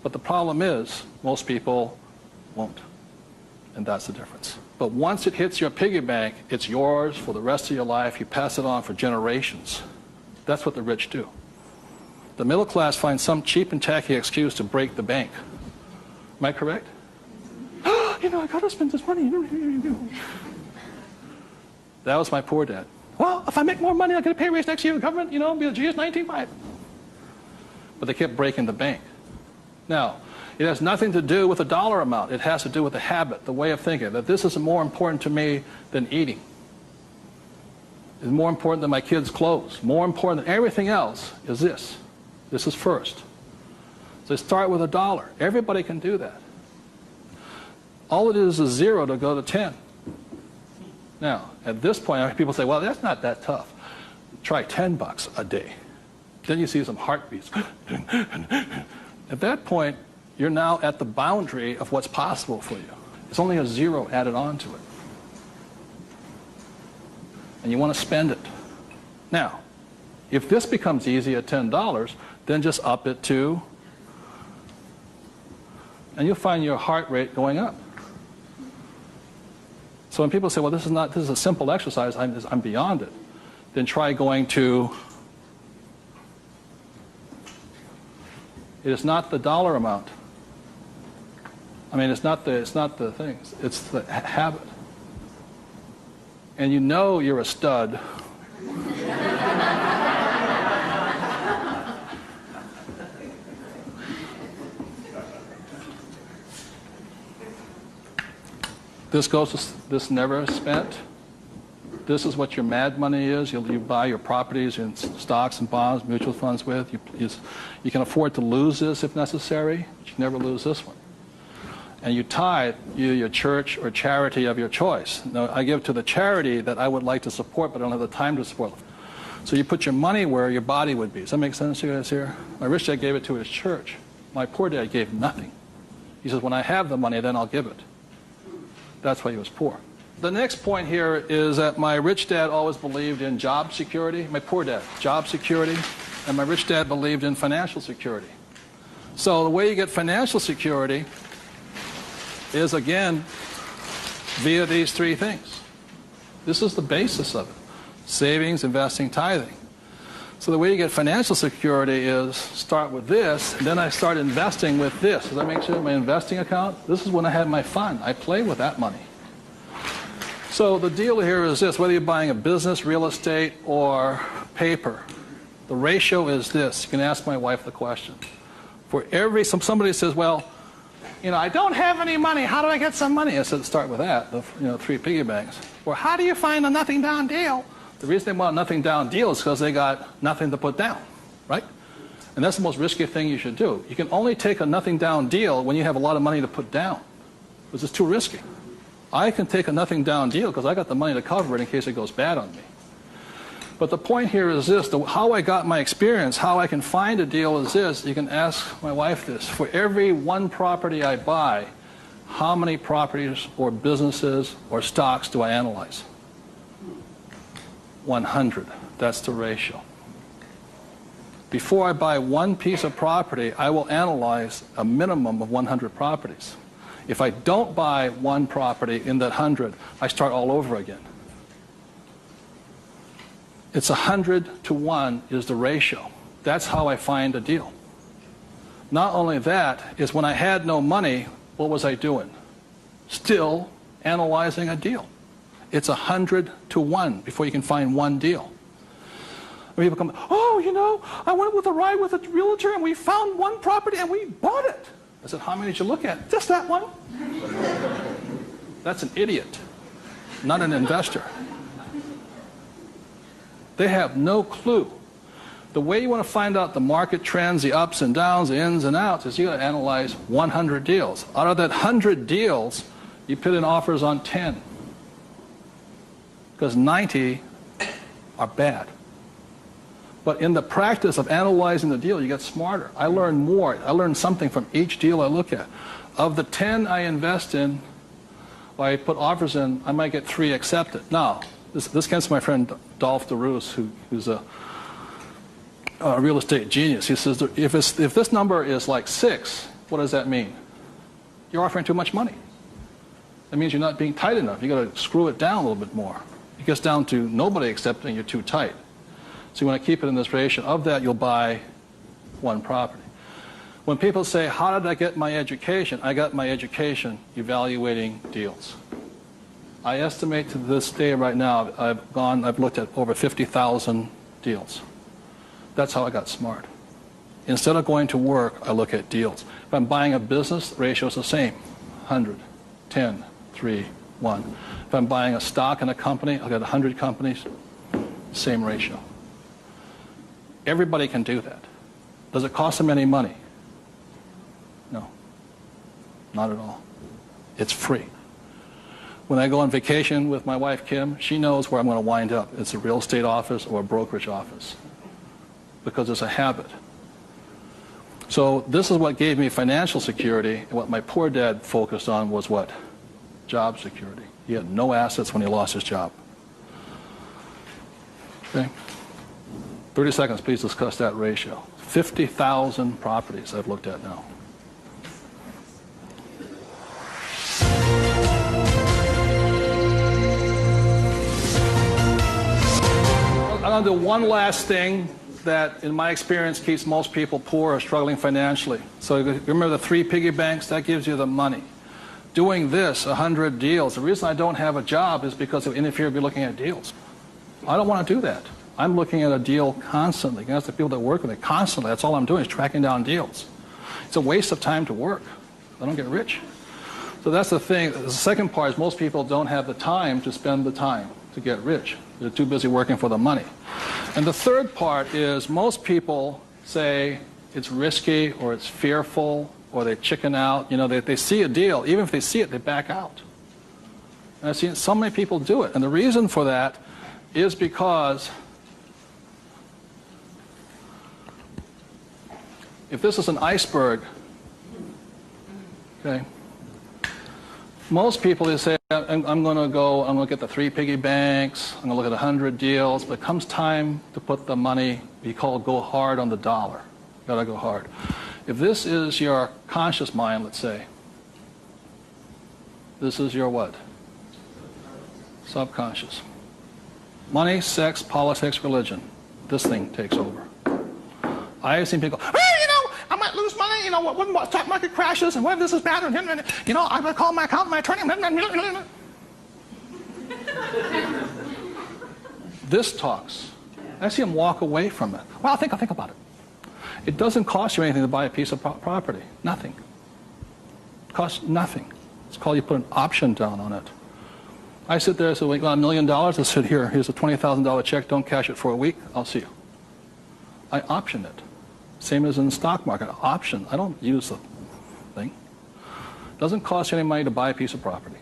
But the problem is, most people won't. And that's the difference. But once it hits your piggy bank, it's yours for the rest of your life. You pass it on for generations. That's what the rich do. The middle class finds some cheap and tacky excuse to break the bank. Am I correct? You know, I got to spend this money. That was my poor dad. Well, if I make more money, I'll get a pay raise next year. The government, you know, be a GS-19.5. But they kept breaking the bank. Now, it has nothing to do with the dollar amount. It has to do with the habit, the way of thinking, that this is more important to me than eating. It's more important than my kids' clothes. More important than everything else is this. This is first. So start with $1. Everybody can do that. All it is 0 to go to 10. Now, at this point, people say, well, that's not that tough. Try $10 a day. Then you see some heartbeats. At that point, you're now at the boundary of what's possible for you. It's only a 0 added on to it. And you want to spend it. Now, if this becomes easy at $10, then just up it to, and you'll find your heart rate going up. So when people say, well, this is a simple exercise, I'm beyond it, then try going to, it is not the dollar amount. I mean, it's not the things, it's the habit. And you know you're a stud. This never spent. This is what your mad money is. You buy your properties and stocks and bonds, mutual funds with. You can afford to lose this if necessary, but you never lose this one. And you tithe your church or charity of your choice. Now, I give to the charity that I would like to support, but I don't have the time to support. So you put your money where your body would be. Does that make sense to you guys here? My rich dad gave it to his church. My poor dad gave nothing. He says, when I have the money, then I'll give it. That's why he was poor. The next point here is that my rich dad always believed in job security. My poor dad, job security. And my rich dad believed in financial security. So the way you get financial security is, again, via these three things. This is the basis of it. Savings, investing, tithing. So the way you get financial security is start with this, and then I start investing with this. Does that make sense? My investing account, this is when I had my fund. I play with that money. So the deal here is this, whether you're buying a business, real estate, or paper, the ratio is this. You can ask my wife the question. For every, somebody says, well, I don't have any money. How do I get some money? I said, start with that, the 3 piggy banks. Or how do you find a nothing down deal? The reason they want a nothing down deal is because they got nothing to put down, right? And that's the most risky thing you should do. You can only take a nothing down deal when you have a lot of money to put down, because it's too risky. I can take a nothing down deal because I got the money to cover it in case it goes bad on me. But the point here is this, how I got my experience, how I can find a deal is this. You can ask my wife this. For every one property I buy, how many properties or businesses or stocks do I analyze? 100. That's the ratio. Before I buy one piece of property, I will analyze a minimum of 100 properties. If I don't buy one property in that 100, I start all over again. It's 100 to 1 is the ratio. That's how I find a deal. Not only that, is when I had no money, what was I doing? Still analyzing a deal. It's 100 to 1 before you can find one deal. When people come, I went with a ride with a realtor and we found one property and we bought it. I said, how many did you look at? Just that one. That's an idiot, not an investor. They have no clue. The way you want to find out the market trends, the ups and downs, the ins and outs, is you got to analyze 100 deals. Out of that 100 deals, you put in offers on 10. Because 90 are bad. But in the practice of analyzing the deal, you get smarter. I learn more. I learn something from each deal I look at. Of the 10 I invest in, or I put offers in, I might get 3 accepted. Now, this comes from my friend Dolph DeRoos, who's a real estate genius. He says, if this number is like 6, what does that mean? You're offering too much money. That means you're not being tight enough. You've got to screw it down a little bit more. It gets down to nobody accepting you're too tight. So you want to keep it in this ratio. Of that, you'll buy one property. When people say, how did I get my education? I got my education evaluating deals. I estimate to this day right now, I've looked at over 50,000 deals. That's how I got smart. Instead of going to work, I look at deals. If I'm buying a business, the ratio is the same. 100, 10, 3, 1. If I'm buying a stock in a company, I've got 100 companies, same ratio. Everybody can do that. Does it cost them any money? No, not at all. It's free. When I go on vacation with my wife, Kim, she knows where I'm going to wind up. It's a real estate office or a brokerage office because it's a habit. So this is what gave me financial security, and what my poor dad focused on was what? Job security. He had no assets when he lost his job. Okay? 30 seconds, please discuss that ratio. 50,000 properties I've looked at now. I'm going to do one last thing that, in my experience, keeps most people poor or struggling financially. So remember the 3 piggy banks? That gives you the money. Doing this, 100 deals. The reason I don't have a job is because it interferes with looking at deals. I don't want to do that. I'm looking at a deal constantly. That's the people that work with it constantly. That's all I'm doing is tracking down deals. It's a waste of time to work. I don't get rich. So that's the thing. The second part is most people don't have the time to spend the time to get rich. They're too busy working for the money. And the third part is most people say it's risky or it's fearful or they chicken out. They see a deal. Even if they see it, they back out. And I've seen so many people do it. And the reason for that is because if this is an iceberg, okay, most people, they say, I'm going to get the 3 piggy banks, I'm going to look at 100 deals, but it comes time to put the money, we call go hard on the dollar. Got to go hard. If this is your conscious mind, let's say, this is your what? Subconscious. Money, sex, politics, religion. This thing takes over. I have seen people go, I might lose money, when the stock market crashes, and what if this is bad, and I'm going to call my accountant, my attorney. This talks. I see him walk away from it. Well, I'll think about it. It doesn't cost you anything to buy a piece of property. Nothing. It costs nothing. It's called you put an option down on it. I sit there and say, well, you got $1 million? I said, here's a $20,000 check. Don't cash it for a week. I'll see you. I option it. Same as in the stock market. Option. I don't use the thing. It doesn't cost you any money to buy a piece of property.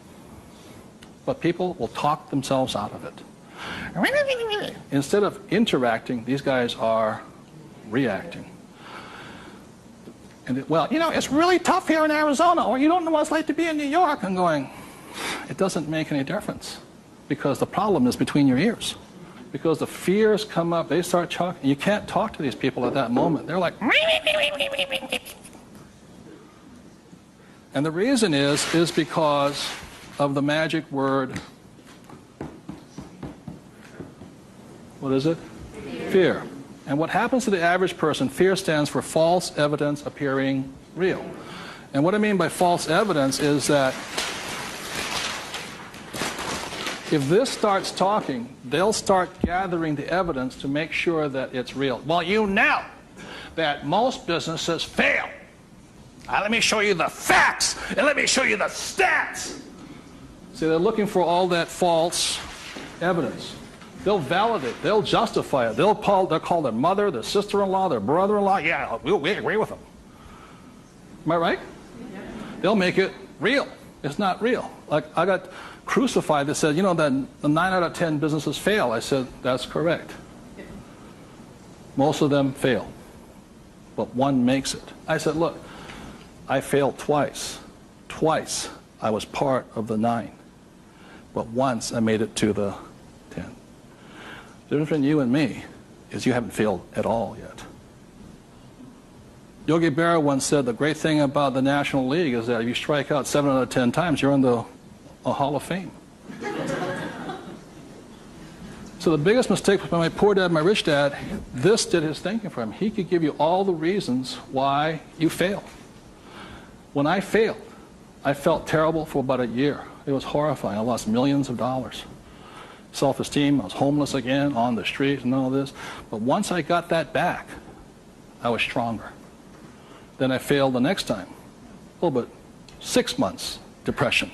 But people will talk themselves out of it. Instead of interacting, these guys are reacting. And it's really tough here in Arizona, or you don't know what it's like to be in New York. I'm going, it doesn't make any difference, because the problem is between your ears. Because the fears come up, they start talking. You can't talk to these people at that moment. They're like, and the reason is because of the magic word. What is it? Fear. And what happens to the average person, fear stands for false evidence appearing real. And what I mean by false evidence is that if this starts talking, they'll start gathering the evidence to make sure that it's real. Well, you know that most businesses fail. Let me show you the facts, and let me show you the stats. See, they're looking for all that false evidence. They'll validate, they'll justify it. They'll call their mother, their sister-in-law, their brother-in-law. Yeah, we agree with them. Am I right? Yeah. They'll make it real. It's not real. Like, I got crucified that said, that the 9 out of 10 businesses fail. I said, that's correct. Most of them fail. But one makes it. I said, look, I failed twice. Twice I was part of the 9. But once I made it to the 10. The difference between you and me is you haven't failed at all yet. Yogi Berra once said the great thing about the National League is that if you strike out 7 out of 10 times, you're in the Hall of Fame. So the biggest mistake was by my poor dad, my rich dad. This did his thinking for him. He could give you all the reasons why you failed. When I failed, I felt terrible for about a year. It was horrifying. I lost millions of dollars. Self-esteem, I was homeless again, on the street and all this. But once I got that back, I was stronger. Then I failed the next time. A little bit, 6 months, depression.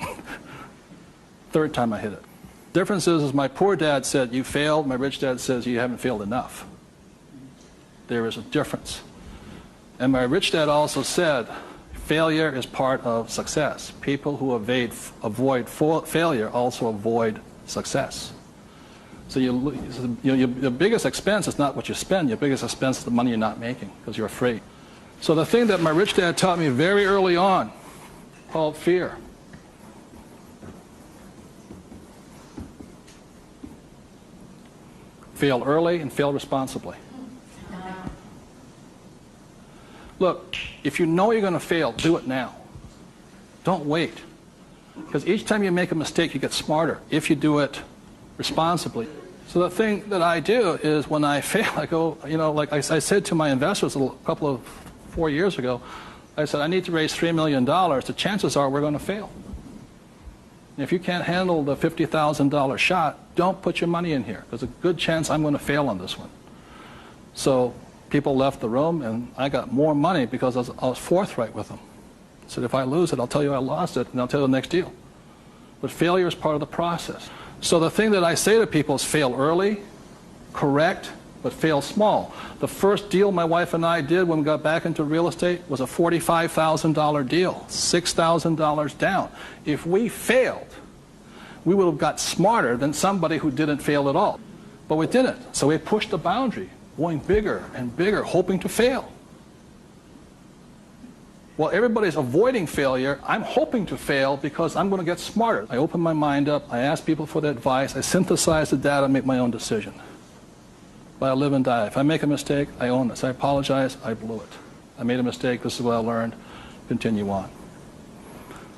Third time I hit it. Difference is my poor dad said, you failed. My rich dad says, you haven't failed enough. There is a difference. And my rich dad also said, failure is part of success. People who avoid failure also avoid success. So your biggest expense is not what you spend. Your biggest expense is the money you're not making because you're afraid. So the thing that my rich dad taught me very early on, called fear. Fail early and fail responsibly. Look, if you know you're going to fail, do it now. Don't wait. Because each time you make a mistake, you get smarter if you do it responsibly. So the thing that I do is when I fail, I go, like I said to my investors a couple of 4 years ago, I said, I need to raise $3 million. The chances are we're going to fail. And if you can't handle the $50,000 shot, don't put your money in here. There's a good chance I'm going to fail on this one. So people left the room, and I got more money because I was forthright with them. I said, if I lose it, I'll tell you I lost it, and I'll tell you the next deal. But failure is part of the process. So the thing that I say to people is fail early, correct, but fail small. The first deal my wife and I did when we got back into real estate was a $45,000 deal, $6,000 down. If we failed, we would have got smarter than somebody who didn't fail at all. But we didn't. So we pushed the boundary, going bigger and bigger, hoping to fail. While everybody's avoiding failure, I'm hoping to fail because I'm going to get smarter. I open my mind up, I ask people for their advice, I synthesize the data, make my own decision. But I live and die. If I make a mistake, I own this. I apologize, I blew it. I made a mistake. This is what I learned. Continue on.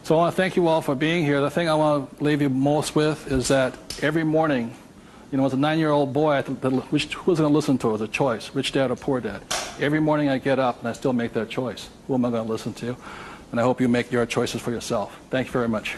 So I want to thank you all for being here. The thing I want to leave you most with is that every morning, as a 9-year-old boy, I thought, who was going to listen to? It was a choice, rich dad or poor dad. Every morning I get up and I still make that choice. Who am I going to listen to? And I hope you make your choices for yourself. Thank you very much.